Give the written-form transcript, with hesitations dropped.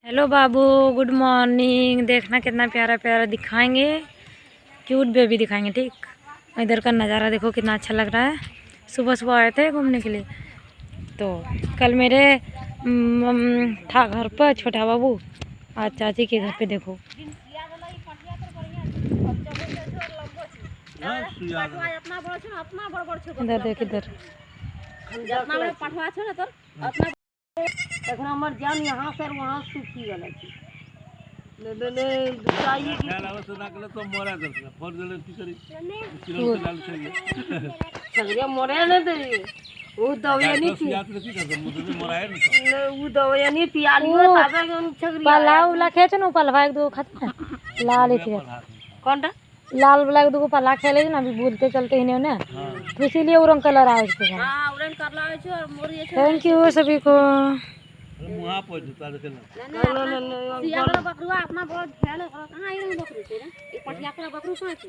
Hello बाबू, good morning. देखना कितना प्यारा प्यारा दिखाएंगे, क्यूट बेबी दिखाएंगे। ठीक, इधर का नज़ारा देखो कितना अच्छा लग रहा है। सुबह सुबह आए थे घूमने के लिए। तो कल मेरे था घर पर छोटा बाबू, आज चाची के घर पे देखो। इधर देख, इधर এখন আমার জান यहाँ से वहाँ सूखी गल ले ले ले दुसाई की खेल आवत ना कले तो मोरा करते फर जले की करी किलो लाल चाहिए सगरे मोरे ने दे वो दवाई नहीं थी याद नहीं कर मुझे मोरा है ना वो दवाई नहीं पियाली ताबे छगरी पला उला खेच न पलवा एक दो खाता लाल थी। कौनटा लाल वाला दो पला खेले ना, अभी बोलते चलते ही नहीं ना, तो इसीलिए वो रंग कलर आए थे। हां ऑरेंज कलर आए छे और मोरी छे। थैंक यू सभी को। मुहा पर जूता देखना सिया बकरुआ अपना बहुत ख्याल करो। कहां आई बकरू छे रे, ये पटिया का बकरू कहां छे।